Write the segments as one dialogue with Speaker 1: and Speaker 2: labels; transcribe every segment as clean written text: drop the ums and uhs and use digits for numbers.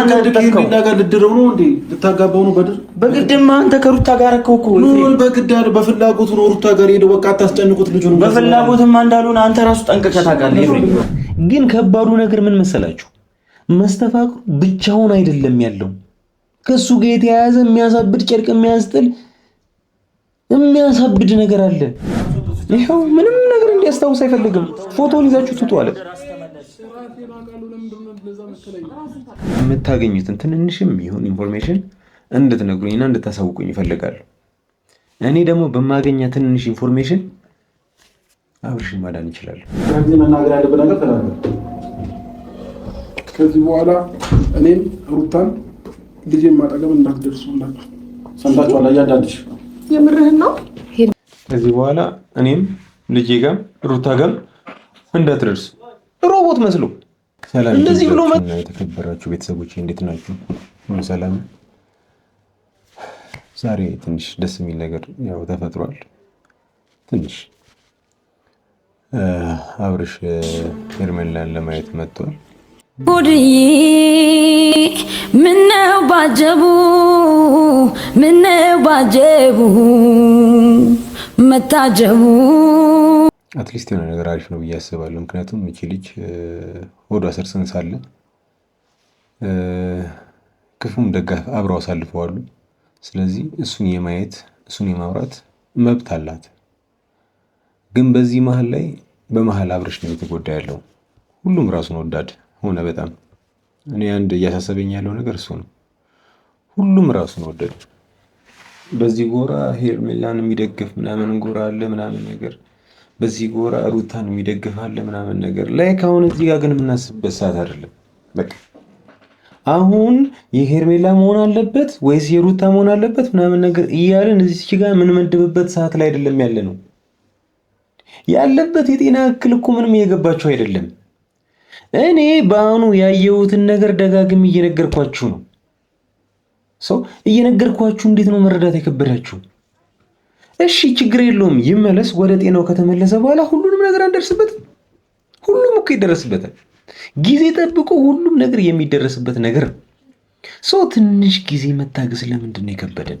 Speaker 1: ከሄርሜላ ጋር ልድረው ነው እንዴ? ልታጋባው ነው?
Speaker 2: በግድማ አንተ ከሩታ ጋር እኮ
Speaker 1: ምን በግድ አለ? በፍላጎቱ ነው ሩታ ጋር ሄደው። በቃ አታስጨንቁት ልጁን።
Speaker 2: በፍላጎትማ እንዳልሆነ አንተ ራሱ ጠንቅቀህ ታውቃለህ ኤፍሬም። ግን ከባዱ ነገር ምን መሰላችሁ? መስተፋቅሩ ብቻውን አይደለም ያለው፣ ከሱ ጋር የተያያዘ የሚያሳብድ ጨርቅ የሚያስጥል የሚያሳብድ ነገር አለ። ይኸው ምንም ነገር እንዲያስታውስ አይፈልግም። ፎቶውን ይዛችሁ ትጡ አለ። የምታገኙትን ትንንሽም ይሁን ኢንፎርሜሽን እንድትነግሩኝና እንድታሳውቁኝ ይፈልጋሉ። እኔ ደግሞ በማገኛ ትንንሽ ኢንፎርሜሽን አብርሽን ማዳን ይችላል።
Speaker 1: ከዚህ መናገር ያለብን ነገር ተናገር። ከዚህ በኋላ እኔም ሩታን ልጄን ማጠገብ እንዳትደርሱላችሁ። ሰምታችኋል? እያንዳንድሽ
Speaker 3: የምርህን ነው?
Speaker 2: ከዚህ በኋላ እኔም ልጄ ጋር ሩታ ጋር እንዳትደርሱ። ሮቦት መስሎ ሰላም እንደዚህ ብሎ የተከበራችሁ ቤተሰቦች እንዴት ናችሁ? ሰላም። ዛሬ ትንሽ ደስ የሚል ነገር ያው ተፈጥሯል። ትንሽ አብርሽ ሄርሜላን ለማየት መጥቷል።
Speaker 4: ጉድዬ ምነው ባጀቡ መታጀቡ
Speaker 2: አትሊስት የሆነ ነገር አሪፍ ነው ብዬ አስባለሁ። ምክንያቱም እቺ ልጅ ሆዷ ስር ሳለ ክፉም ደጋፍ አብረው አሳልፈዋሉ። ስለዚህ እሱን የማየት እሱን የማውራት መብት አላት። ግን በዚህ መሀል ላይ በመሀል አብርሽ ነው የተጎዳ ያለው። ሁሉም ራሱን ወዳድ ሆነ በጣም። እኔ አንድ እያሳሰበኝ ያለው ነገር እሱ ነው። ሁሉም ራሱን ወዳድ። በዚህ ጎራ ሄርሜላን የሚደግፍ ምናምን ጎራ አለ ምናምን ነገር፣ በዚህ ጎራ ሩታን የሚደግፍ አለ ምናምን ነገር ላይ አሁን እዚህ ጋር ግን የምናስብበት ሰዓት አይደለም። በቃ አሁን የሄርሜላ መሆን አለበት ወይስ የሩታ መሆን አለበት ምናምን ነገር እያልን እዚህ ጋር የምንመድብበት ሰዓት ላይ አይደለም ያለ ነው። ያለበት የጤና እክል እኮ ምንም እየገባችሁ አይደለም። እኔ በአሁኑ ያየሁትን ነገር ደጋግሜ እየነገርኳችሁ ነው። ሰው እየነገርኳችሁ እንዴት ነው መረዳት የከበዳችሁ? እሺ ችግር የለውም ይመለስ። ወደ ጤናው ከተመለሰ በኋላ ሁሉንም ነገር አንደርስበትም። ሁሉም እኮ ይደረስበታል። ጊዜ ጠብቆ ሁሉም ነገር የሚደረስበት ነገር ነው። ሰው ትንሽ ጊዜ መታገስ ለምንድን ነው የከበደን?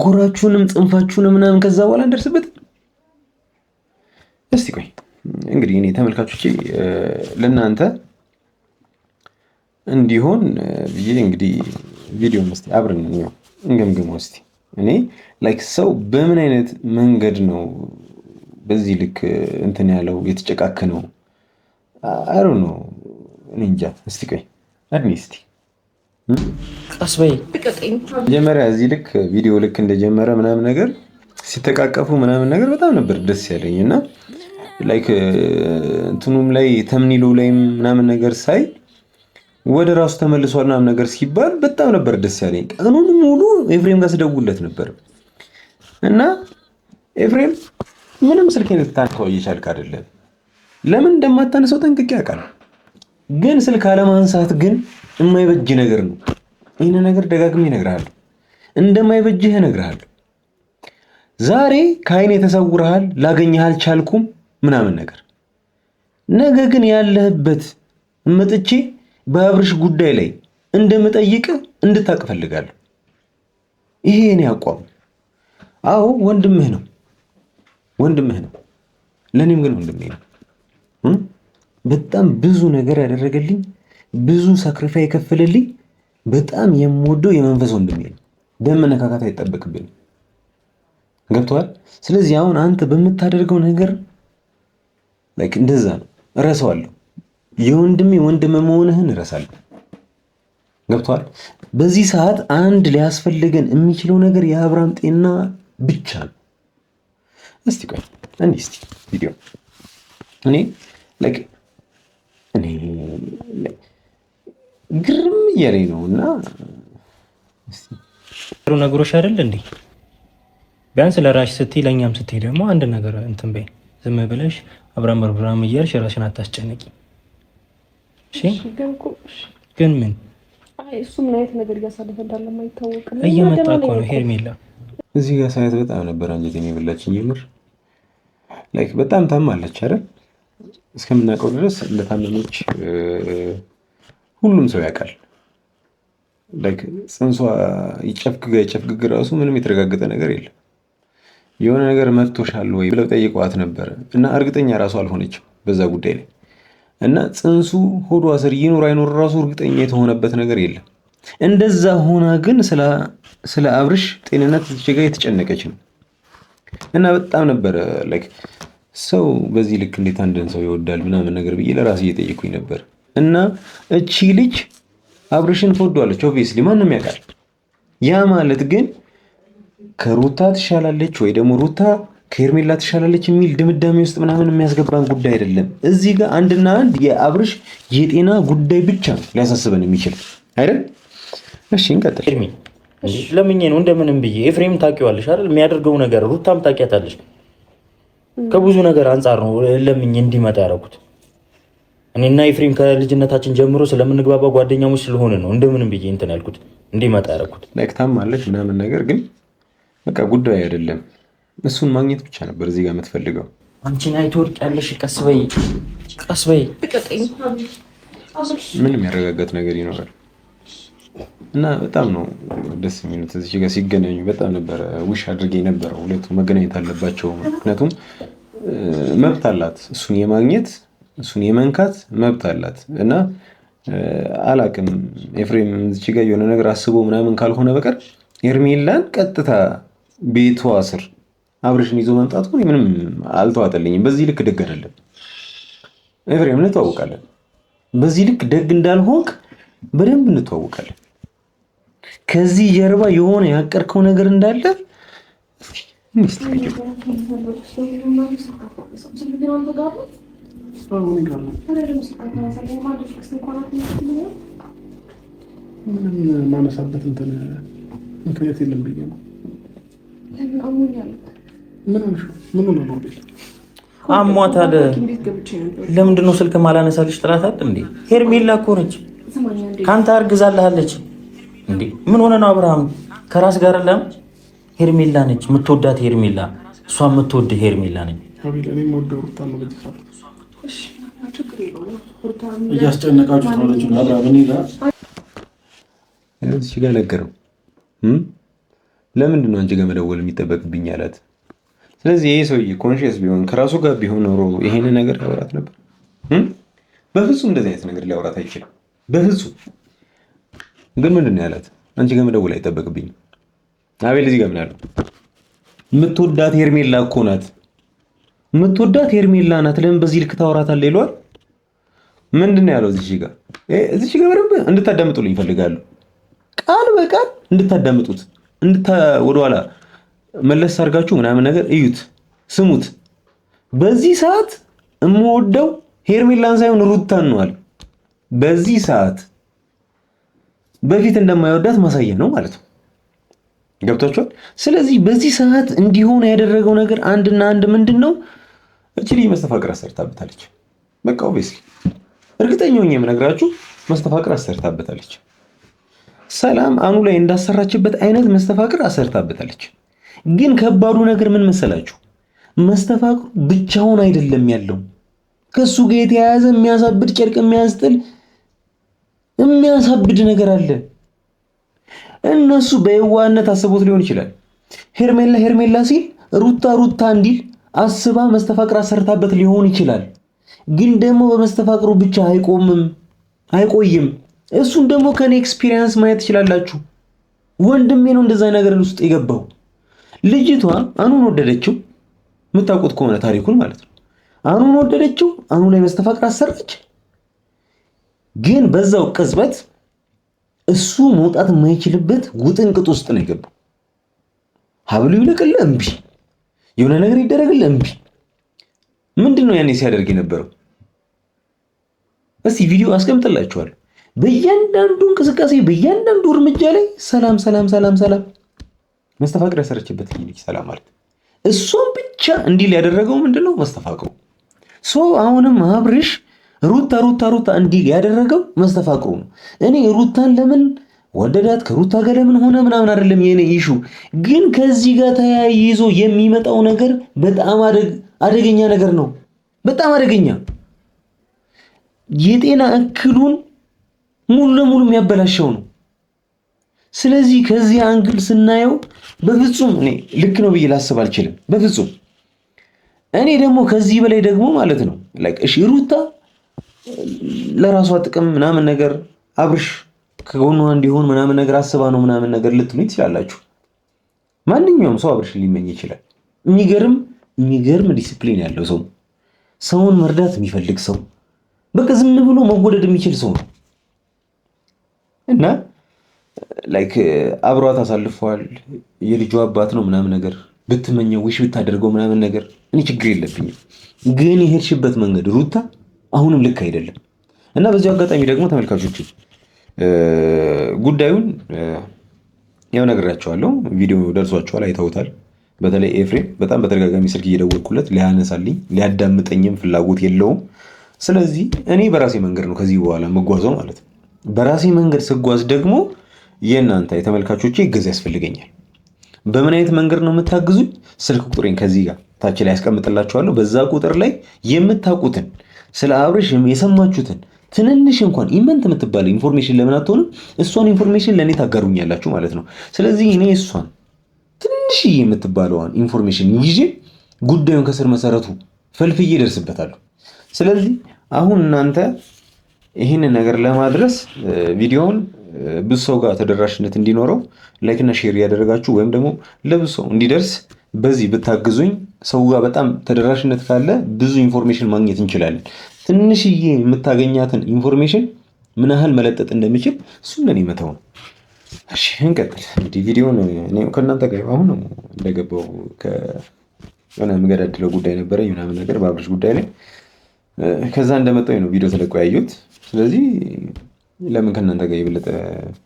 Speaker 2: ጎራችሁንም ጽንፋችሁንም ምናምን ከዛ በኋላ አንደርስበትም። እስቲ ቆይ እንግዲህ እኔ ተመልካቾቼ ለእናንተ እንዲሆን ብዬ እንግዲህ ቪዲዮ መስቲ አብረን ነው እንገምግመው። እስቲ እኔ ላይክ ሰው በምን አይነት መንገድ ነው በዚህ ልክ እንትን ያለው የተጨቃከነው? አሮ ነው እንጃ። እስቲ ቆይ አድኒ እስቲ
Speaker 3: ቀስ በይ
Speaker 2: መጀመሪያ እዚህ ልክ ቪዲዮ ልክ እንደጀመረ ምናምን ነገር ሲተቃቀፉ ምናምን ነገር በጣም ነበር ደስ ያለኝ እና ላይክ እንትኑም ላይ ተምኒሉ ላይም ምናምን ነገር ሳይ ወደ ራሱ ተመልሷል ምናምን ነገር ሲባል በጣም ነበር ደስ ያለኝ። ቀኑን ሙሉ ኤፍሬም ጋር ስደውልለት ነበር እና ኤፍሬም ምንም ስልኬን ልታነሳው እየቻልክ አይደለም። ለምን እንደማታነሳው ጠንቅቄ አውቃለሁ። ግን ስልክ አለማንሳት ግን የማይበጅ ነገር ነው። ይህን ነገር ደጋግሜ እነግርሃለሁ፣ እንደማይበጅህ እነግርሃለሁ። ዛሬ ከአይኔ ተሰውረሃል፣ ላገኘህ አልቻልኩም ምናምን ነገር። ነገ ግን ያለህበት መጥቼ በአብርሽ ጉዳይ ላይ እንደምጠይቅ እንድታቅ ፈልጋለሁ። ይሄ እኔ አቋም። አዎ ወንድምህ ነው፣ ወንድምህ ነው። ለኔም ግን ወንድሜ ነው። በጣም ብዙ ነገር ያደረገልኝ፣ ብዙ ሳክሪፋይ የከፈለልኝ በጣም የምወደው የመንፈስ ወንድሜ ነው። በመነካካት አይጠበቅብንም። ገብቶሃል? ስለዚህ አሁን አንተ በምታደርገው ነገር ላይክ እንደዛ ነው። እረሳዋለሁ። የወንድሜ ወንድም መሆንህን እረሳለሁ። ገብቶሃል? በዚህ ሰዓት አንድ ሊያስፈልገን የሚችለው ነገር የአብርሃም ጤና ብቻ ነው። እስቲ ቆይ እንዴ እስቲ ቪዲዮ እኔ ግርም እያለኝ ነው እና
Speaker 5: ጥሩ ነገሮች አይደል እንዴ? ቢያንስ ለራሽ ስትይ ለኛም ስትይ ደግሞ አንድ ነገር እንትን በይ። ዝም ብለሽ አብራም እያልሽ ራስሽን አታስጨነቂ። እሺ ግን ምን
Speaker 3: እሱ ምን አይነት ነገር እያሳለፈ እንዳለ ማይታወቅ ነው።
Speaker 5: እየመጣ እኮ ነው ሄርሜላ።
Speaker 2: እዚህ ጋር ሳያት በጣም ነበር አንጀቴን የበላችኝ። የምር ላይክ በጣም ታማለች አይደል? እስከምናውቀው ድረስ እንደታመመች ሁሉም ሰው ያውቃል። ላይክ ጽንሷ ይጨፍግግ ራሱ ምንም የተረጋገጠ ነገር የለም። የሆነ ነገር መጥቶሻል ወይ ብለው ጠይቀዋት ነበረ እና እርግጠኛ ራሱ አልሆነችም በዛ ጉዳይ ላይ እና ጽንሱ ሆዷ ስር ይኖር አይኖር ራሱ እርግጠኛ የተሆነበት ነገር የለም። እንደዛ ሆና ግን ስለ አብርሽ ጤንነት እጅግ የተጨነቀች ነው እና በጣም ነበረ ላይክ ሰው በዚህ ልክ እንዴት አንድን ሰው ይወዳል ምናምን ነገር ብዬ ለራሴ እየጠየኩኝ ነበር። እና እቺ ልጅ አብርሽን ትወዷለች ኦብቪየስሊ ማንም ያውቃል። ያ ማለት ግን ከሩታ ትሻላለች ወይ ደግሞ ሩታ ከሄርሜላ ትሻላለች የሚል ድምዳሜ ውስጥ ምናምን የሚያስገባን ጉዳይ አይደለም። እዚህ ጋር አንድና አንድ የአብርሽ የጤና ጉዳይ ብቻ ነው ሊያሳስበን የሚችል አይደል? እሺ እንቀጥል።
Speaker 5: ኤርሚ ለምኜ ነው እንደምንም ብዬ ኤፍሬም ታውቂዋለሽ አይደል? የሚያደርገው ነገር ሩታም ታውቂያታለሽ። ከብዙ ነገር አንጻር ነው ለምኜ እንዲመጣ ያደረኩት። እኔና ኤፍሬም ከልጅነታችን ጀምሮ ስለምንግባባ ጓደኛሞች ስለሆነ ነው እንደምንም ብዬ እንትን ያልኩት እንዲመጣ ያደረኩት።
Speaker 2: ላይክታም ማለት ምናምን ነገር ግን በቃ ጉዳይ አይደለም። እሱን ማግኘት ብቻ ነበር እዚህ ጋር የምትፈልገው።
Speaker 5: አንቺን አይቶ ወድቃለሽ። ቀስ በይ ቀስ በይ።
Speaker 2: ምንም ያረጋጋት ነገር ይኖራል እና በጣም ነው ደስ የሚሉት እዚህ ጋር ሲገናኙ። በጣም ነበረ ውሽ አድርጌ ነበረው ሁለቱ መገናኘት አለባቸው። ምክንያቱም መብት አላት እሱን የማግኘት እሱን የመንካት መብት አላት እና አላቅም ኤፍሬም እዚህ ጋር የሆነ ነገር አስቦ ምናምን ካልሆነ በቀር ሄርሜላን ቀጥታ ቤቷ ስር አብርሽን ይዞ መምጣቱ ምንም አልተዋጠልኝም። በዚህ ልክ ደግ አይደለም። ኤፍሬም እንተዋወቃለን። በዚህ ልክ ደግ እንዳልሆንክ በደንብ እንተዋወቃለን። ከዚህ ጀርባ የሆነ ያቀርከው ነገር እንዳለ
Speaker 1: ምንም ማነሳበት እንትን ምክንያት የለም ብዬ ነው።
Speaker 5: አሟታል። ለምንድን ነው ስልክ ማላነሳልሽ ጥላታል እንዴ? ሄርሜላ እኮ ነች ካንተ አርግዛለች እንዴ? ምን ሆነ ነው አብርሃም? ከራስ ጋር ለም ሄርሜላ ነች የምትወዳት ሄርሜላ፣ እሷ የምትወድ ሄርሜላ ነች።
Speaker 1: እያስጨነቃችሁ ተወለጁ አብራብን ይላል
Speaker 2: እዚህ ጋር ነገረው። ለምንድን ነው አንቺ ጋር መደወል የሚጠበቅብኝ አላት። ስለዚህ ይሄ ሰውዬ ኮንሺየስ ቢሆን ከራሱ ጋር ቢሆን ኖሮ ይሄን ነገር ያወራት ነበር። በፍጹም እንደዚህ አይነት ነገር ሊያወራት አይችልም። በፍጹም ግን ምንድን ነው ያላት? አንቺ ጋር መደወል አይጠበቅብኝም። አቤል እዚህ ጋር ምን አለው? የምትወዳት ሄርሜላ እኮ ናት፣ የምትወዳት ሄርሜላ ናት። ለምን በዚህ ልክ ታወራታለህ ይለዋል። ምንድን ነው ያለው? እዚህ ጋር በደንብ እንድታዳምጡልኝ ይፈልጋሉ። ቃል በቃል እንድታዳምጡት ወደኋላ መለስ አድርጋችሁ ምናምን ነገር እዩት፣ ስሙት። በዚህ ሰዓት የምወደው ሄርሜላን ሳይሆን ሩታን ነው አለ። በዚህ ሰዓት በፊት እንደማይወዳት ማሳየት ነው ማለት ነው። ገብቷችኋል? ስለዚህ በዚህ ሰዓት እንዲሆን ያደረገው ነገር አንድና አንድ ምንድን ነው? እቺ ልጅ መስተፋቅር አሰርታበታለች። በቃ ኦብቪየስሊ እርግጠኛ ሆኜ የምነግራችሁ መስተፋቅር አሰርታበታለች። ሰላም አኑ ላይ እንዳሰራችበት አይነት መስተፋቅር አሰርታበታለች። ግን ከባዱ ነገር ምን መሰላችሁ? መስተፋቅሩ ብቻውን አይደለም ያለው፣ ከሱ ጋር የተያያዘ የሚያሳብድ ጨርቅ የሚያሳብድ ነገር አለ። እነሱ በየዋህነት አስቦት ሊሆን ይችላል። ሄርሜላ ሲል ሩታ እንዲል አስባ መስተፋቅር አሰርታበት ሊሆን ይችላል። ግን ደግሞ በመስተፋቅሩ ብቻ አይቆይም። እሱን ደግሞ ከኔ ኤክስፒሪየንስ ማየት ትችላላችሁ። ወንድሜ ነው እንደዛ ነገር ውስጥ የገባው። ልጅቷ አኑን ወደደችው፣ የምታውቁት ከሆነ ታሪኩን ማለት ነው። አኑን ወደደችው፣ አኑ ላይ መስተፋቅር አሰራች። ግን በዛው ቅጽበት እሱ መውጣት የማይችልበት ውጥንቅጥ ውስጥ ነው የገባው። ሀብሉ ይለቅልህ እምቢ፣ የሆነ ነገር ይደረግልህ እምቢ። ምንድን ነው ያኔ ሲያደርግ የነበረው? እስቲ ቪዲዮ አስቀምጥላችኋለሁ። በእያንዳንዱ እንቅስቃሴ በእያንዳንዱ እርምጃ ላይ ሰላም መስተፋቅር ያሰረችበት ልጅ ሰላም ማለት እሱም ብቻ እንዲል ያደረገው ምንድነው? መስተፋቅሩ። አሁንም አብርሽ ሩታ እንዲል ያደረገው መስተፋቅሩ ነው። እኔ ሩታን ለምን ወደዳት ከሩታ ጋር ለምን ሆነ ምናምን አይደለም የኔ ኢሹ። ግን ከዚህ ጋር ተያይዞ የሚመጣው ነገር በጣም አደገኛ ነገር ነው። በጣም አደገኛ የጤና እክሉን ሙሉ ለሙሉ የሚያበላሸው ነው። ስለዚህ ከዚህ አንግል ስናየው በፍጹም እኔ ልክ ነው ብዬ ላስብ አልችልም በፍጹም። እኔ ደግሞ ከዚህ በላይ ደግሞ ማለት ነው ላይክ እሺ ሩታ ለራሷ ጥቅም ምናምን ነገር አብርሽ ከጎኗ እንዲሆን ምናምን ነገር አስባ ነው ምናምን ነገር ልትሉ ትችላላችሁ። ማንኛውም ሰው አብርሽ ሊመኝ ይችላል። የሚገርም ዲሲፕሊን ያለው ሰው፣ ሰውን መርዳት የሚፈልግ ሰው፣ በቃ ዝም ብሎ መወደድ የሚችል ሰው ነው እና ላይክ አብሯት አሳልፈዋል። የልጇ አባት ነው ምናምን ነገር ብትመኘው ዊሽ ብታደርገው ምናምን ነገር እኔ ችግር የለብኝም። ግን የሄድሽበት መንገድ ሩታ አሁንም ልክ አይደለም እና በዚህ አጋጣሚ ደግሞ ተመልካቾች ጉዳዩን ያው ነግራቸዋለሁ። ቪዲዮ ደርሷቸዋል፣ አይተውታል። በተለይ ኤፍሬም በጣም በተደጋጋሚ ስልክ እየደወልኩለት ሊያነሳልኝ ሊያዳምጠኝም ፍላጎት የለውም። ስለዚህ እኔ በራሴ መንገድ ነው ከዚህ በኋላ መጓዘው ማለት ነው። በራሴ መንገድ ስጓዝ ደግሞ የእናንተ የተመልካቾቼ እገዛ ያስፈልገኛል። በምን አይነት መንገድ ነው የምታግዙኝ? ስልክ ቁጥሬን ከዚህ ጋር ታች ላይ ያስቀምጥላችኋለሁ። በዛ ቁጥር ላይ የምታውቁትን ስለ አብርሽ የሰማችሁትን ትንንሽ እንኳን ኢመንት የምትባል ኢንፎርሜሽን ለምን አትሆንም? እሷን ኢንፎርሜሽን ለእኔ ታጋሩኛላችሁ ማለት ነው። ስለዚህ እኔ እሷን ትንሽ የምትባለዋን ኢንፎርሜሽን ይዤ ጉዳዩን ከስር መሰረቱ ፈልፍዬ ደርስበታለሁ። ስለዚህ አሁን እናንተ ይህንን ነገር ለማድረስ ቪዲዮውን ብዙ ሰው ጋር ተደራሽነት እንዲኖረው ላይክና ሼር ያደረጋችሁ ወይም ደግሞ ለብዙ ሰው እንዲደርስ በዚህ ብታግዙኝ፣ ሰው ጋር በጣም ተደራሽነት ካለ ብዙ ኢንፎርሜሽን ማግኘት እንችላለን። ትንሽዬ የምታገኛትን ኢንፎርሜሽን ምን ያህል መለጠጥ እንደሚችል እሱን ለኔ መተው ነው። እሺ እንቀጥል። እንግዲህ ቪዲዮውን እኔ ከእናንተ ጋር አሁን ነው እንደገባው ከሆነ የምገዳድለው ጉዳይ ነበረኝ ምናምን ነገር በአብርሽ ጉዳይ ላይ ከዛ እንደመጣሁ ነው ቪዲዮ ተለቆ ያየሁት። ስለዚህ ለምን ከእናንተ ጋር የበለጠ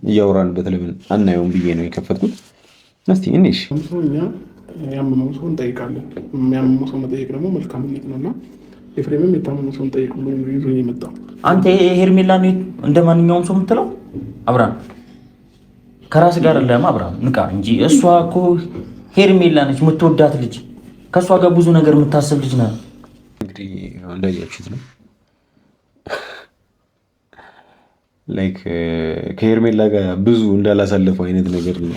Speaker 2: እያወራንበት ለምን አናየውም ብዬ ነው የከፈትኩት። እስቲ እንሽ
Speaker 1: እኛ ያመመው ሰው እንጠይቃለን። የሚያመመው ሰው መጠየቅ ደግሞ መልካምነት ነውና ኤፍሬምም የታመመው ሰው እንጠይቅ ብሎ ይዞ የመጣው
Speaker 6: አንተ ሄርሜላ እንደ ማንኛውም ሰው የምትለው አብርሃም ከራስ ጋር አይደለም። አብርሃም ንቃ እንጂ እሷ እኮ ሄርሜላ ነች፣ የምትወዳት ልጅ፣ ከእሷ ጋር ብዙ ነገር የምታስብ ልጅ ናት።
Speaker 2: እንግዲህ እንዳያችሁት ነው ላይክ ከሄርሜላ ጋር ብዙ እንዳላሳለፈው አይነት ነገር ነው።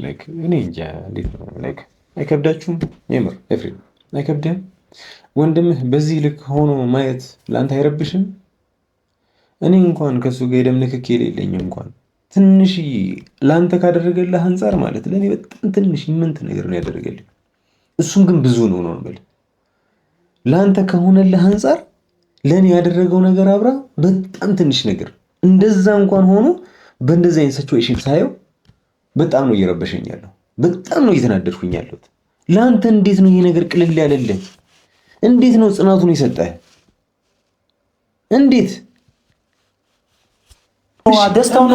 Speaker 2: ላይክ እኔ እንጃ እንዴት ነው ላይክ አይከብዳችሁም? የምር ኤፍሬም አይከብድም? ወንድምህ በዚህ ልክ ሆኖ ማየት ለአንተ አይረብሽም? እኔ እንኳን ከሱ ጋር የደም ንክኪ የሌለኝ እንኳን ትንሽ ለአንተ ካደረገልህ አንጻር ማለት ለእኔ በጣም ትንሽ ምንት ነገር ነው ያደረገልኝ። እሱም ግን ብዙ ነው ነው ማለት ለአንተ ከሆነልህ አንጻር ለእኔ ያደረገው ነገር አብራ በጣም ትንሽ ነገር። እንደዛ እንኳን ሆኖ በእንደዚህ አይነት ሲቹዌሽን ሳየው በጣም ነው እየረበሸኝ ያለው፣ በጣም ነው እየተናደድኩኝ ያለሁት። ለአንተ እንዴት ነው ይሄ ነገር ቅልል ያለልህ? እንዴት ነው ጽናቱን የሰጠህ? እንዴት
Speaker 6: ደስታውን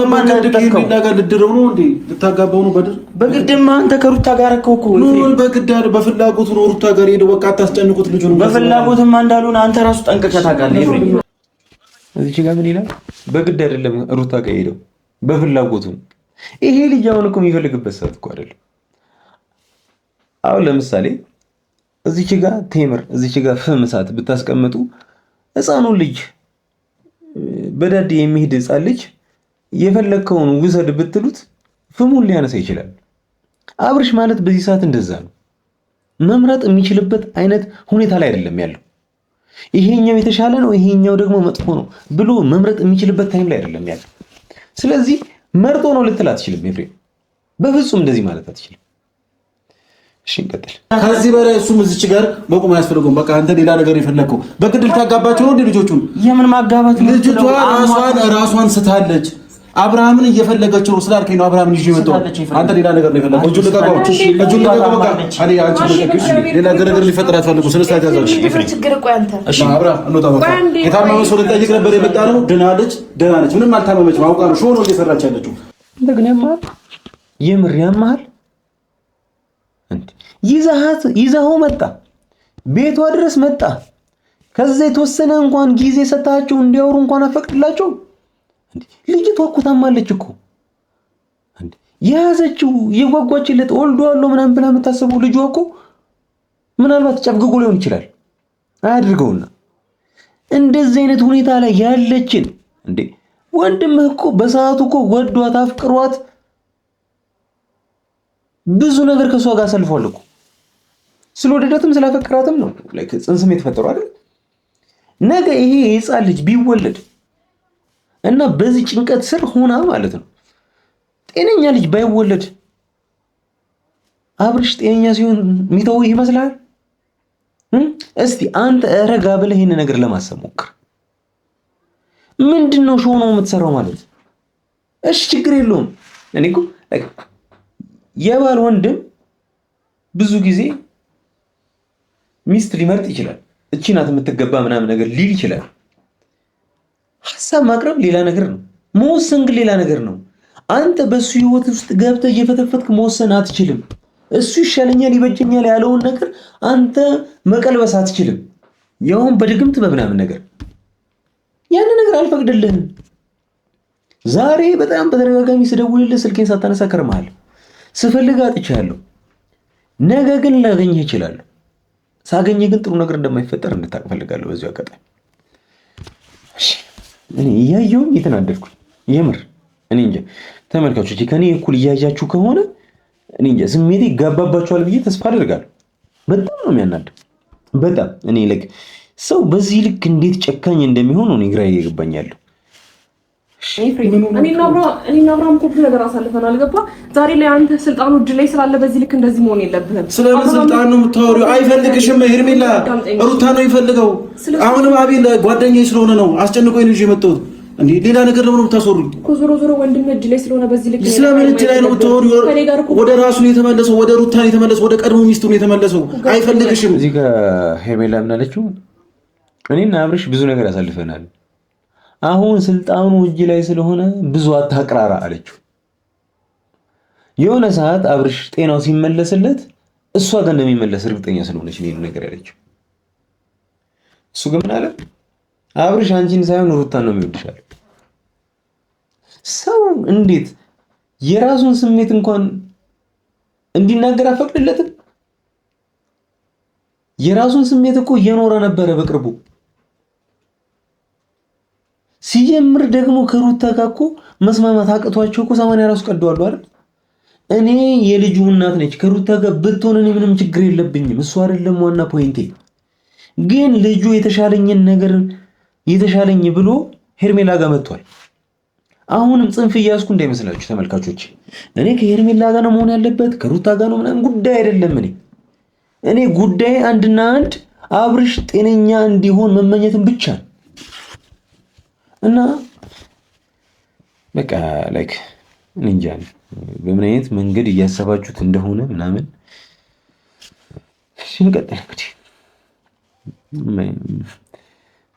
Speaker 1: ጋር ልድረው ነው እንዴ? ልታጋባው ነው?
Speaker 6: በግድማ አንተ ከሩታ ጋር እኮ
Speaker 1: ምን በግድ አይደል፣ በፍላጎት ነው ሩታ ጋር ሄደው። በቃ አታስጨንቁት ልጁን።
Speaker 6: በፍላጎትማ እንዳልሆነ አንተ ራሱ ጠንቅቀህ ታውቃለህ።
Speaker 2: እዚህ ጋር ምን ይላል? በግድ አይደለም ሩታ ጋር ሄደው በፍላጎቱ። ይሄ ልጅ አሁን እኮ የሚፈልግበት ሰዓት እኮ አይደለም። አሁን ለምሳሌ እዚች ጋር ቴምር እዚች ጋር ፍም እሳት ብታስቀምጡ ህፃኑን ልጅ በዳዴ የሚሄድ ህፃን ልጅ የፈለከውን ውሰድ ብትሉት ፍሙን ሊያነሳ ይችላል። አብርሽ ማለት በዚህ ሰዓት እንደዛ ነው። መምረጥ የሚችልበት አይነት ሁኔታ ላይ አይደለም ያለው። ይሄኛው የተሻለ ነው፣ ይሄኛው ደግሞ መጥፎ ነው ብሎ መምረጥ የሚችልበት ታይም ላይ አይደለም ያለው። ስለዚህ መርጦ ነው ልትል አትችልም ኤፍሬም፣ በፍጹም እንደዚህ ማለት አትችልም። እሺ እንቀጥል።
Speaker 1: ከዚህ በላይ እሱም እዚች ጋር መቆም አያስፈልገውም። በቃ አንተ ሌላ ነገር የፈለከው በግድ ልታጋባቸው ነው እንዴ ልጆቹን?
Speaker 6: የምን ማጋባት?
Speaker 1: ልጅቷ ራሷን ስታለች። አብርሃምን እየፈለገችው ነው ስላልከኝ ነው አብርሃምን ይዤ መጣሁ። አንተ ሌላ ነገር ነው የፈለከው። እጁን ልቀቀው፣ እጁን ልቀቀው። በቃ አሪ አንቺ ልቀቂው። ሌላ ነገር ሊፈጠር አትፈልጉ። ስለዚህ ታዛዥ
Speaker 3: ችግር ቆይ አንተ
Speaker 1: እሺ አብርሃም እንውጣ። በቃ የታመመ ሰው ልጠይቅ ነበር የመጣ ነው። ድናለች፣ ደህና ነች፣ ምንም አልታመመችም። አውቃ ነው ሾ ነው እየሰራች ያለችው።
Speaker 2: እንደገና ያማል፣ የምር ያማል። ይዘኸው መጣ፣ ቤቷ ድረስ መጣ። ከዛ የተወሰነ እንኳን ጊዜ ሰጣቸው እንዲያወሩ እንኳን አፈቅድላቸው። ልጅቷ እኮ ታማለች እኮ የያዘችው የጓጓችለት ወልዷል ምናምን ብላ የምታስበው ልጇ እኮ ምናልባት ጨፍግጎ ሊሆን ይችላል። አያድርገውና እንደዚህ አይነት ሁኔታ ላይ ያለችን እንዴ ወንድምህ እኮ በሰዓቱ እኮ ወዷት አፍቅሯት ብዙ ነገር ከሷ ጋር አሳልፏል እኮ። ስለወደዳትም ስላፈቅራትም ነው ላይክ ጽንስም የተፈጠረው አይደል? ነገ ይሄ የሕፃን ልጅ ቢወለድ እና በዚህ ጭንቀት ስር ሆና ማለት ነው ጤነኛ ልጅ ባይወለድ አብርሽ ጤነኛ ሲሆን ሚተው ይመስላል? እስቲ አንተ ረጋ ብለህ ይሄን ነገር ለማሰብ ሞክር። ምንድነው ሾው ነው የምትሰራው ማለት? እሺ ችግር የለውም። እኔ እኮ የባል ወንድም ብዙ ጊዜ ሚስት ሊመርጥ ይችላል። እቺ ናት የምትገባ ምናምን ነገር ሊል ይችላል። ሐሳብ ማቅረብ ሌላ ነገር ነው፣ መወሰን ግን ሌላ ነገር ነው። አንተ በሱ ህይወት ውስጥ ገብተህ እየፈተፈትክ መወሰን አትችልም። እሱ ይሻለኛል ይበጀኛል ያለውን ነገር አንተ መቀልበስ አትችልም። ያውም በድግምት በምናምን ነገር ያን ነገር አልፈቅድልህም። ዛሬ በጣም በተደጋጋሚ ስደውልልህ ስልኬን ሳታነሳ ከርመሃል። ስፈልግ አጥቻለሁ። ነገ ግን ላገኝህ እችላለሁ። ሳገኘህ ግን ጥሩ ነገር እንደማይፈጠር እንድታውቅ ፈልጋለሁ። በዚሁ አጋጣሚ እኔ እያየሁኝ የተናደድኩኝ የምር እኔ እንጃ። ተመልካቾች ከኔ እኩል እያያችሁ ከሆነ እኔ እንጃ ስሜቴ ይጋባባችኋል ብዬ ተስፋ አደርጋለሁ። በጣም ነው የሚያናደው። በጣም እኔ ልክ ሰው በዚህ ልክ እንዴት ጨካኝ እንደሚሆን እኔ ግራ እየገባኛለሁ።
Speaker 3: እኔና አብርሃም እኮ ብዙ ነገር አሳልፈናል። ገባ? ዛሬ ላይ አንተ ስልጣኑ እጅ ላይ ስላለ በዚህ ልክ እንደዚህ መሆን የለብህም።
Speaker 1: ስለምን ስልጣን ነው የምታወሪው? አይፈልግሽም። ሄርሜላ ሩታ ነው ይፈልገው። አሁንም አቤል ጓደኛዬ ስለሆነ ነው አስጨንቆኝ ነው የመጣሁት። እንዴ ሌላ ነገር ለምን የምታስወሩኝ?
Speaker 3: ዞሮ ዞሮ ወንድም እጅ ላይ ስለሆነ በዚህ ልክ
Speaker 1: ስለምን እጅ ላይ ነው የምታወሪው? ወደ ራሱ ነው የተመለሰው፣ ወደ ሩታ ነው የተመለሰው፣ ወደ ቀድሞ ሚስቱ ነው የተመለሰው። አይፈልግሽም።
Speaker 2: እዚህ ጋር ሄርሜላ ምን አለችው? እኔና አብርሽ ብዙ ነገር ያሳልፈናል። አሁን ስልጣኑ እጅ ላይ ስለሆነ ብዙ አታቅራራ አለችው። የሆነ ሰዓት አብርሽ ጤናው ሲመለስለት እሷ ጋር እንደሚመለስ እርግጠኛ ስለሆነች ነው ነገር ያለችው። እሱ ግን ምን አለ? አብርሽ አንቺን ሳይሆን ሩታን ነው የሚወድሻል። ሰው እንዴት የራሱን ስሜት እንኳን እንዲናገር አፈቅድለትም? የራሱን ስሜት እኮ እየኖረ ነበረ በቅርቡ። ሲጀምር ደግሞ ከሩታ ጋር እኮ መስማማት አቅቷቸው እኮ 80 ራሱ ቀደዋል አይደል? እኔ የልጁ እናት ነች። ከሩታ ጋር ብትሆን እኔ ምንም ችግር የለብኝም። እሱ አይደለም ዋና ፖይንቴ። ግን ልጁ የተሻለኝን ነገር የተሻለኝ ብሎ ሄርሜላ ጋር መጥቷል። አሁንም ጽንፍ እያዝኩ እንዳይመስላችሁ ተመልካቾች። እኔ ከሄርሜላ ጋር ነው መሆን ያለበት ከሩታ ጋር ነው ምናምን ጉዳይ አይደለም። እኔ ጉዳይ አንድና አንድ አብርሽ ጤነኛ እንዲሆን መመኘትን ብቻ ነው። እና በቃ ላይክ እንጃ በምን አይነት መንገድ እያሰባችሁት እንደሆነ ምናምን እንቀጥል እንግዲህ።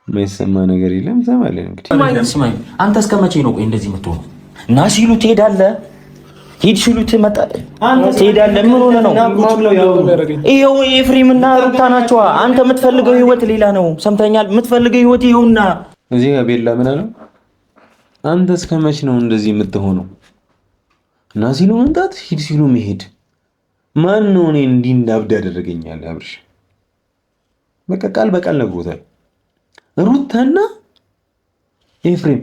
Speaker 2: የማይሰማ ነገር የለም። ሰማለን እንግዲህ።
Speaker 6: ስማኝ አንተ እስከ መቼ ነው ቆይ እንደዚህ የምትሆነው? እና ሲሉ ትሄዳለህ፣ ሂድ ሲሉ ትመጣለህ፣ ትሄዳለህ። ምን ሆነ ነው? ይኸው ኤፍሬምና ሩታ ናቸው። አንተ የምትፈልገው ህይወት ሌላ ነው። ሰምተኛል? የምትፈልገው ህይወት ይኸውና።
Speaker 2: እዚህ ጋር ቤላ ምን አለው? አንተ እስከ መቼ ነው እንደዚህ የምትሆነው? እና ሲሉ መምጣት፣ ሂድ ሲሉ መሄድ። ማን ነው እኔ እንዲህ እንዳብድ ያደረገኛል? አብርሽ በቃ ቃል በቃል ነግሮታል። ሩታና ኤፍሬም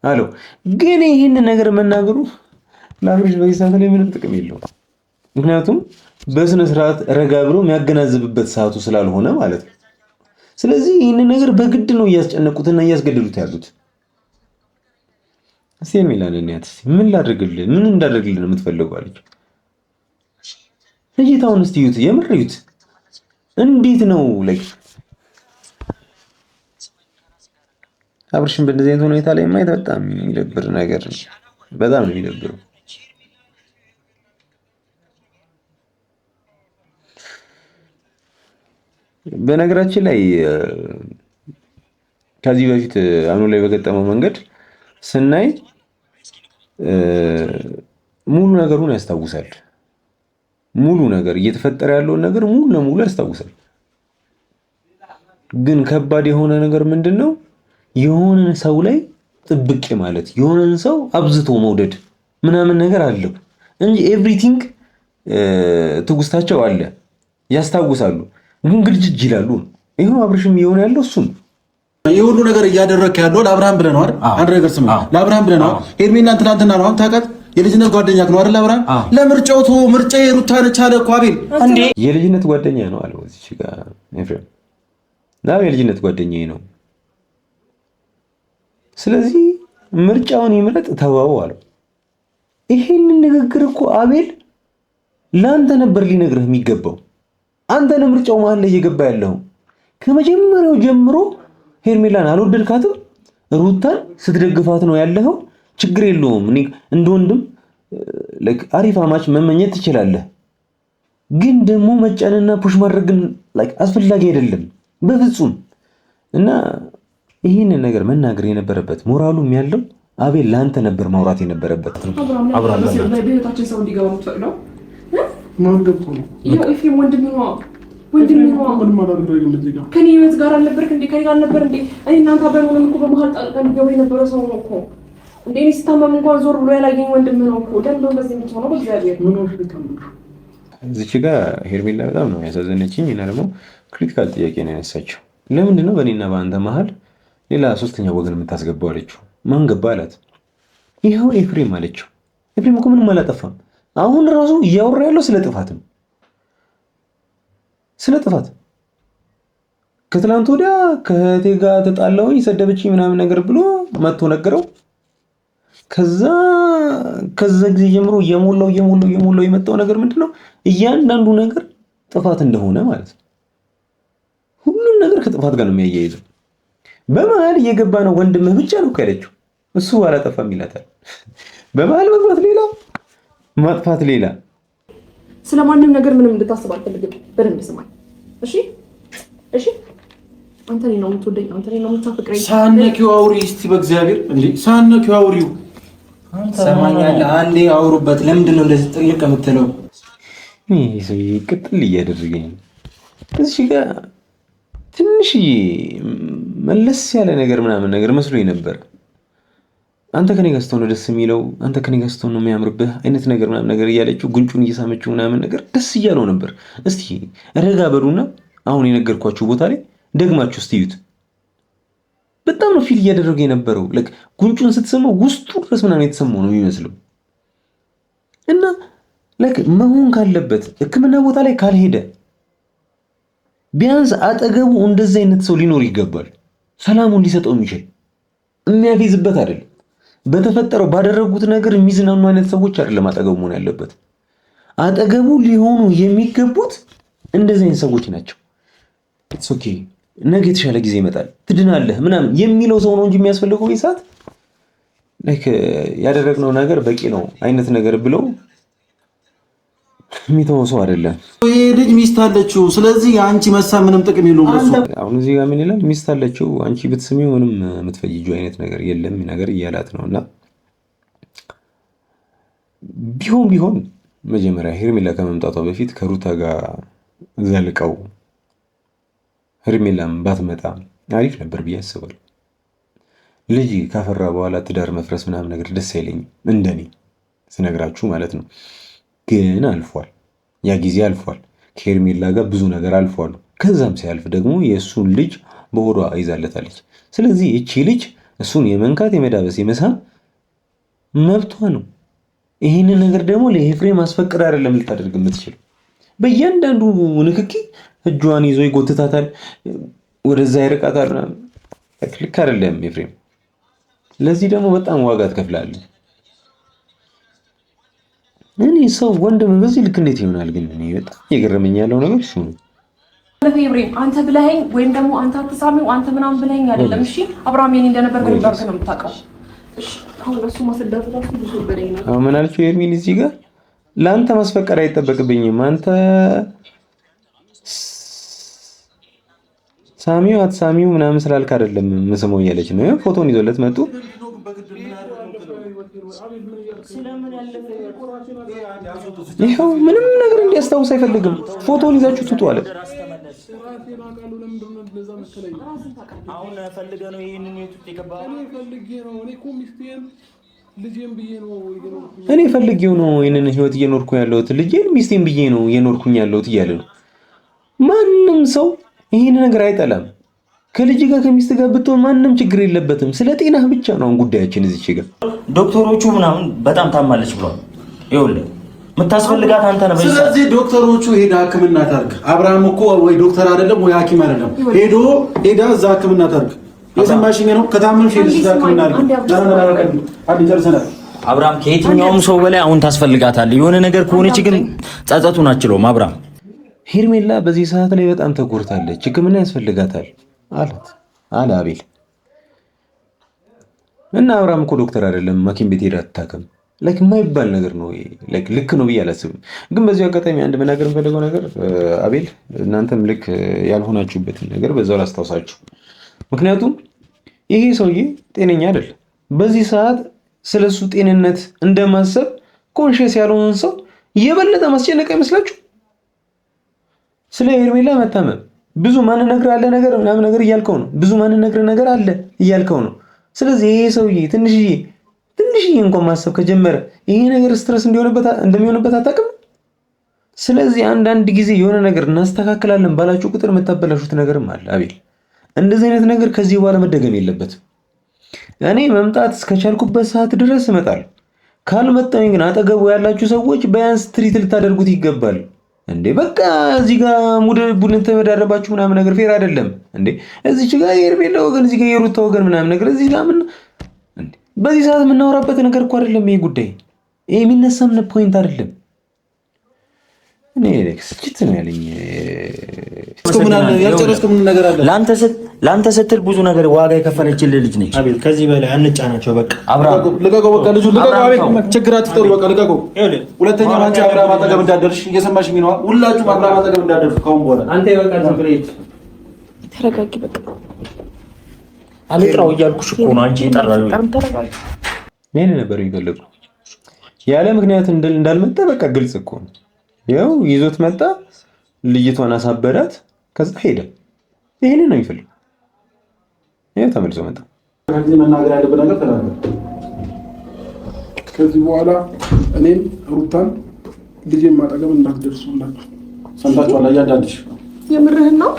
Speaker 2: አለው። ግን ይህን ነገር መናገሩ ለአብርሽ በዚህ ሰዓት ላይ ምንም ጥቅም የለውም። ምክንያቱም በስነ ስርዓት ረጋ ብሎ የሚያገናዝብበት ሰዓቱ ስላልሆነ ማለት ነው። ስለዚህ ይህን ነገር በግድ ነው እያስጨነቁትና እያስገደሉት ያሉት። እስቲ ሄርሜላን እንያት። ምን ላድርግልህ? ምን እንዳደርግልህ ነው የምትፈልገው አለች። እይታውን እስቲ እዩት፣ የምር እዩት። እንዴት ነው ላይክ አብርሽን በእንደዚህ አይነት ሁኔታ ላይ ማየት በጣም የሚደብር ነገር ነው። በጣም ነው የሚደብረው። በነገራችን ላይ ከዚህ በፊት አኑ ላይ በገጠመው መንገድ ስናይ ሙሉ ነገሩን ያስታውሳል። ሙሉ ነገር እየተፈጠረ ያለውን ነገር ሙሉ ለሙሉ ያስታውሳል። ግን ከባድ የሆነ ነገር ምንድነው? የሆነ ሰው ላይ ጥብቅ ማለት የሆነን ሰው አብዝቶ መውደድ ምናምን ነገር አለው እንጂ ኤቭሪቲንግ ትውስታቸው አለ፣ ያስታውሳሉ፣ ግን ግልጅጅ ይላሉ። ይሄው አብርሽም የሆነ ያለው እሱ ነው።
Speaker 1: ይሄ ሁሉ ነገር እያደረክ ያለው ለአብርሃም ብለህ ነው አይደል? አንድ ነገር ስማ፣ ለአብርሃም ብለህ ነው። ሄርሜላን ትናንትና ነው ታውቃት፣ የልጅነት ጓደኛክ ነው አይደል? አብርሃም ለምርጫው ቶ ምርጫ የሩታ ነች አለ እኮ አቤል።
Speaker 2: እንዴ የልጅነት ጓደኛ ነው አለው እዚህ ጋር ኤፍሬም ነው የልጅነት ጓደኛዬ ነው። ስለዚህ ምርጫውን ይምረጥ ተዋው አለው። ይሄንን ንግግር እኮ አቤል ለአንተ ነበር ሊነግርህ የሚገባው። አንተ ነው ምርጫው መሀል ላይ እየገባ ያለው። ከመጀመሪያው ጀምሮ ሄርሜላን አልወደድካትም፣ ሩታን ስትደግፋት ነው ያለኸው። ችግር የለውም እኔ እንደ ወንድም አሪፍ አማች መመኘት ትችላለህ፣ ግን ደግሞ መጫንና ፑሽ ማድረግን አስፈላጊ አይደለም በፍጹም። እና ይህንን ነገር መናገር የነበረበት ሞራሉም ያለው አቤል ለአንተ ነበር ማውራት የነበረበት።
Speaker 3: አብራም በህይወታችን ሰው እንዲገባ የምትፈቅደው
Speaker 1: ማን ገብቶ ነው?
Speaker 3: ይሄ ኤፍሬም ወንድም ነው ከኔ ህይወት ጋር አልነበርክ እንዴ? ከኔ ጋር አልነበር እንዴ? እኔ እናንተ አብረን ሆነን እኮ በመሀል ጣልቃ ሊገባ የነበረ ሰው ነው እኮ እንዴ። እኔ ስታመም እንኳን ዞር ብሎ ያላየኝ ወንድም ነው እኮ። ለምን ነው እንደዚህ የምትሆነው? በእግዚአብሔር
Speaker 2: እዚች ጋር ሄርሜላ በጣም ነው ያሳዘነችኝ እና ደግሞ ክሪቲካል ጥያቄ ነው ያነሳችው። ለምንድን ነው በእኔና በአንተ መሀል ሌላ ሶስተኛ ወገን የምታስገባው አለችው። ማን ገባ አላት። ይኸው ኤፍሬም አለችው። ኤፍሬም እኮ ምንም አላጠፋም። አሁን ራሱ እያወራ ያለው ስለ ጥፋት ነው፣ ስለ ጥፋት። ከትላንት ወዲያ ከእህቴ ጋር ተጣላሁኝ ሰደበችኝ ምናምን ነገር ብሎ መጥቶ ነገረው። ከዛ ጊዜ ጀምሮ እየሞላው የመጣው ነገር ምንድነው? እያንዳንዱ ነገር ጥፋት እንደሆነ ማለት ነው። ሁሉም ነገር ከጥፋት ጋር ነው የሚያያይዘው። በመሀል እየገባ ነው ወንድምህ ብቻ ነው ካለችው እሱ አላጠፋም ይላታል። በመሀል መግባት ሌላ ማጥፋት ሌላ።
Speaker 3: ስለማንም ነገር ምንም እንድታስብ አልፈልግም። በደንብ ስማኝ እሺ? እሺ አንተ ነው የምትወደኝ፣ አንተ ነው የምታፈቅረኝ።
Speaker 1: ሳነኪው አውሪ እስቲ በእግዚአብሔር እንዴ! ሳነኪው አውሪው
Speaker 6: ሰማኛለህ? አንዴ አውሩበት። ለምንድን ነው እንደዚህ ጥልቅ የምትለው?
Speaker 2: ይሄ ሰው ቅጥል እያደረገኝ እዚህ ጋር ትንሽዬ መለስ ያለ ነገር ምናምን ነገር መስሎኝ ነበር። አንተ ከኔ ጋር ስትሆን ደስ የሚለው፣ አንተ ከኔ ጋር ስትሆን ነው የሚያምርብህ አይነት ነገር ምናምን ነገር እያለችው ጉንጩን እየሳመችው ምናምን ነገር ደስ እያለው ነበር። እስቲ ረጋ በሉና አሁን የነገርኳችሁ ቦታ ላይ ደግማችሁ እስቲ እዩት። በጣም ነው ፊል እያደረገ የነበረው። ጉንጩን ስትሰማው ውስጡ ድረስ ምናምን የተሰማው ነው የሚመስለው። እና መሆን ካለበት ሕክምና ቦታ ላይ ካልሄደ ቢያንስ አጠገቡ እንደዚህ አይነት ሰው ሊኖር ይገባል። ሰላሙን ሊሰጠው የሚችል የሚያፌዝበት አይደለም። በተፈጠረው ባደረጉት ነገር የሚዝናኑ አይነት ሰዎች አይደለም አጠገቡ መሆን ያለበት። አጠገቡ ሊሆኑ የሚገቡት እንደዚህ አይነት ሰዎች ናቸው። ኢትስ ኦኬ ነገ የተሻለ ጊዜ ይመጣል ትድናለህ ምናምን የሚለው ሰው ነው እንጂ የሚያስፈልገው ይሳት ያደረግነው ነገር በቂ ነው አይነት ነገር ብለው የሚተወው ሰው አይደለም።
Speaker 1: ይሄ ልጅ ሚስት አለችው፣ ስለዚህ አንቺ መሳ ምንም ጥቅም የለውም እሱ።
Speaker 2: አሁን እዚህ ጋር ምን ይላል? ሚስት አለችው አንቺ ብትስሚው ምንም የምትፈይጂው አይነት ነገር የለም ነገር እያላት ነውና ቢሆን መጀመሪያ ሄርሜላ ከመምጣቷ በፊት ከሩታ ጋር ዘልቀው ሄርሜላም ባትመጣ አሪፍ ነበር ብዬ አስባለሁ። ልጅ ካፈራ በኋላ ትዳር መፍረስ ምናምን ነገር ደስ አይለኝም እንደኔ ስነግራችሁ ማለት ነው። ግን አልፏል፣ ያ ጊዜ አልፏል። ከሄርሜላ ጋር ብዙ ነገር አልፏል። ከዛም ሲያልፍ ደግሞ የእሱን ልጅ በሆዷ ይዛለታለች። ስለዚህ እቺ ልጅ እሱን የመንካት የመዳበስ የመሳም መብቷ ነው። ይህንን ነገር ደግሞ ለኤፍሬም ማስፈቀድ አይደለም ልታደርግ የምትችለው። በእያንዳንዱ ንክኪ እጇን ይዞ ይጎትታታል፣ ወደዛ ይርቃታል። ልክ አይደለም ኤፍሬም። ለዚህ ደግሞ በጣም ዋጋ ትከፍላለህ። እኔ ሰው ወንድም በዚህ ልክ እንዴት ይሆናል? ግን እኔ በጣም የገረመኝ ያለው ነገር እሱ ነው።
Speaker 3: ኤፍሬም አንተ ብለኸኝ ወይም ደግሞ አንተ አትሳሚው አንተ ምናምን ብለኸኝ አይደለም። እሺ አብርሃም የኔ እንደነበር በሚባል ነው የምታውቀው። እሺ አሁን እሱ ማስረዳት ራሱ ብዙ በለኝ ነው።
Speaker 2: አሁን ምን አልችው ኤርሚን እዚህ ጋር ለአንተ ማስፈቀድ አይጠበቅብኝም። አንተ ሳሚው አትሳሚው ምናምን ስላልክ አይደለም መስመው እያለች ነው። ፎቶን ይዞለት መጡ። ይኸው ምንም ነገር እንዲያስታውስ አይፈልግም። ፎቶን ይዛችሁ ትጡ አለ። እኔ ፈልጌው ነው ይሄንን ህይወት እየኖርኩ ያለሁት፣ ልጄን ሚስቴን ብዬ ነው እየኖርኩኝ ያለሁት እያለ ነው። ማንም ሰው ይሄን ነገር አይጠላም። ከልጅ ጋር ከሚስት ጋር ብትሆን ማንም ችግር የለበትም። ስለ ጤናህ ብቻ ነው ጉዳያችን እዚች ጋር።
Speaker 6: ዶክተሮቹ ምናምን በጣም ታማለች ብሏል። ይኸውልህ የምታስፈልጋት አንተ ነህ።
Speaker 1: ስለዚህ ዶክተሮቹ ሄዳ ሕክምና ታርግ። አብርሃም እኮ ወይ ዶክተር አይደለም ወይ ሐኪም አይደለም። ሄዳ እዛ ሕክምና ታርግ። የሰማሽኝ ነው። ከታመምሽ ሄደሽ እዛ ሕክምና አድርግ።
Speaker 6: አብርሃም ከየትኛውም ሰው በላይ አሁን ታስፈልጋታለህ። የሆነ ነገር ከሆነች ግን ጸጸቱን አችለውም። አብርሃም
Speaker 2: ሄርሜላ በዚህ ሰዓት ላይ በጣም ተጎድታለች፣ ሕክምና ያስፈልጋታል አለ አቤል። እና አብርሃም እኮ ዶክተር አይደለም፣ ሐኪም ቤት ሄዳ አትታከም። የማይባል ነገር ነው። ልክ ነው ብዬ አላስብም። ግን በዚህ አጋጣሚ አንድ መናገር የምፈልገው ነገር አቤል፣ እናንተም ልክ ያልሆናችሁበትን ነገር በዛው ላስታውሳችሁ። ምክንያቱም ይሄ ሰውዬ ጤነኛ አይደለም። በዚህ ሰዓት ስለሱ ጤንነት እንደማሰብ ኮንሽስ ያልሆነን ሰው የበለጠ ማስጨነቅ አይመስላችሁ? ስለ ሄርሜላ መታመም ብዙ ማንነግር አለ ነገር ምናምን ነገር እያልከው ነው። ብዙ ማንነግር ነገር አለ እያልከው ነው። ስለዚህ ይሄ ሰውዬ ትንሽዬ እንኳን ማሰብ ከጀመረ ይሄ ነገር ስትረስ እንደሚሆንበት አታውቅም። ስለዚህ አንዳንድ ጊዜ የሆነ ነገር እናስተካክላለን ባላችሁ ቁጥር የምታበላሹት ነገርም አለ አቤል። እንደዚህ አይነት ነገር ከዚህ በኋላ መደገም የለበትም። እኔ መምጣት እስከቻልኩበት ሰዓት ድረስ እመጣለሁ። ካልመጣኝ ግን አጠገቡ ያላችሁ ሰዎች ቢያንስ ትሪት ልታደርጉት ይገባል። እንዴ በቃ እዚህ ጋር ቡድን ተመዳረባችሁ ምናምን ነገር ፌር አይደለም እንዴ። እዚች ጋር የሄርሜላ ወገን፣ እዚህ ጋር የሩታ ወገን ምናምን ነገር እዚህ ጋር ምን እንዴ በዚህ ሰዓት የምናወራበት ነገር እኮ አይደለም ይሄ ጉዳይ። ይሄ የሚነሳም ፖይንት አይደለም። እኔ ስልችት ነው ያለኝ። ለአንተ ስትል ብዙ ነገር ዋጋ የከፈለችልህ ልጅ ነች።
Speaker 5: አቤል ከዚህ በላይ አንጫናቸው። በቃ
Speaker 1: አብርሃም ልቀቀው። በቃ ልጁ ልቀቀው። አቤል ችግር አትፍጠሩ። በቃ ልቀቀው። ሁለተኛ አንቺ አብርሃም አጠገብ እንዳደርሽ እየሰማሽኝ ነው። ሁላችሁም አብርሃም አጠገብ እንዳደርሽ ከአሁን በኋላ
Speaker 5: አንተ በቃ ዝም ብለህ
Speaker 3: ተረጋጊ። በቃ
Speaker 6: አልጥራው እያልኩሽ እኮ ነው። አንቺ የጠራው
Speaker 2: ምን ነበር የሚፈልገው? ያለ ምክንያት እንዳልመጣ በቃ ግልጽ እኮ ነው። ያው ይዞት መጣ፣ ልጅቷን አሳበዳት፣ ከዛ ሄደ። ይሄን ነው የሚፈልገው። ይሄ ተመልሶ መጣ።
Speaker 1: ከዚህ መናገር ያለበት ነገር ተናገር።
Speaker 7: ከዚህ በኋላ እኔም ሩታን ልጄን ማጠገብ እንዳትደርሱላችሁ።
Speaker 1: ሰምታችኋል? አያዳድሽ
Speaker 3: የምርህን ነው?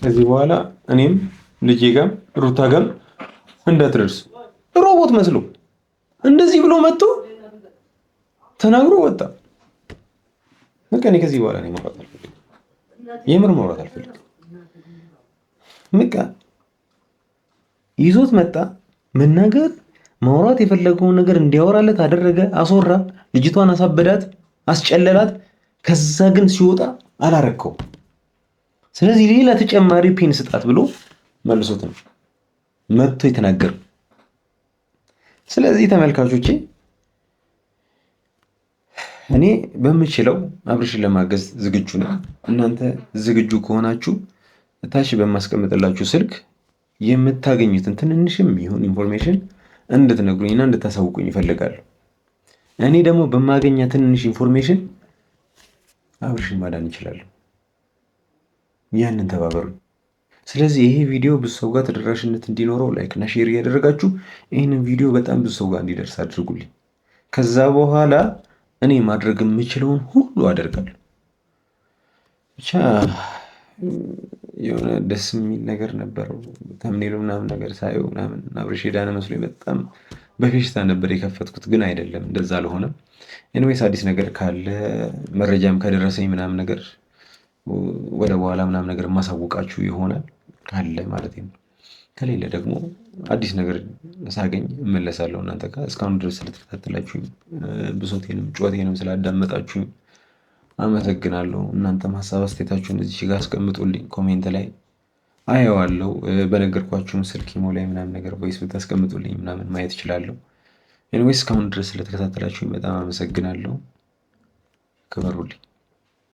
Speaker 2: ከዚህ በኋላ እኔም ልጄ ጋር ሩታ ጋር እንዳትደርሱ። ሮቦት መስሎ እንደዚህ ብሎ መጥቶ ተናግሮ ወጣ። በቃ እኔ ከዚህ በኋላ ማውራት አልፈልግም። የምር ማውራት አልፈልግም። በቃ ይዞት መጣ፣ መናገር ማውራት የፈለገውን ነገር እንዲያወራለት አደረገ፣ አስወራ፣ ልጅቷን አሳበዳት፣ አስጨለላት። ከዛ ግን ሲወጣ አላረከው። ስለዚህ ሌላ ተጨማሪ ፔን ስጣት ብሎ መልሶት ነው መጥቶ የተናገረው። ስለዚህ ተመልካቾቼ እኔ በምችለው አብርሽን ለማገዝ ዝግጁ ነኝ። እናንተ ዝግጁ ከሆናችሁ ታች በማስቀምጥላችሁ ስልክ የምታገኙትን ትንንሽም ይሁን ኢንፎርሜሽን እንድትነግሩኝና እንድታሳውቁኝ ይፈልጋሉ። እኔ ደግሞ በማገኛ ትንንሽ ኢንፎርሜሽን አብርሽን ማዳን እችላለሁ። ያንን ተባበሩኝ። ስለዚህ ይሄ ቪዲዮ ብዙ ሰው ጋር ተደራሽነት እንዲኖረው ላይክ እና ሼር እያደረጋችሁ ይህንን ቪዲዮ በጣም ብዙ ሰው ጋር እንዲደርስ አድርጉልኝ። ከዛ በኋላ እኔ ማድረግ የምችለውን ሁሉ አደርጋለሁ። ብቻ የሆነ ደስ የሚል ነገር ነበረው። ተምኔሉ ምናምን ነገር ሳየው ምናምን አብርሽ የዳነ መስሎኝ በጣም በፌሽታ ነበር የከፈትኩት፣ ግን አይደለም፣ እንደዛ አልሆነም። ኤኒዌይስ አዲስ ነገር ካለ መረጃም ከደረሰኝ ምናምን ነገር ወደ በኋላ ምናምን ነገር ማሳወቃችሁ ይሆናል፣ ካለ ማለት ነው። ከሌለ ደግሞ አዲስ ነገር ሳገኝ እመለሳለሁ። እናንተ ጋር እስካሁን ድረስ ስለተከታተላችሁኝ ብሶቴንም ጩኸቴንም ስላዳመጣችሁኝ አመሰግናለሁ። እናንተም ሀሳብ አስተያየታችሁን እዚህ ጋር አስቀምጡልኝ፣ ኮሜንት ላይ አየዋለሁ። በነገርኳችሁም ስልክ ኢሞ ላይ ምናምን ነገር ቮይስ ብታስቀምጡልኝ ምናምን ማየት እችላለሁ። ኤኒዌይስ እስካሁን ድረስ ስለተከታተላችሁኝ በጣም አመሰግናለሁ። ክበሩልኝ።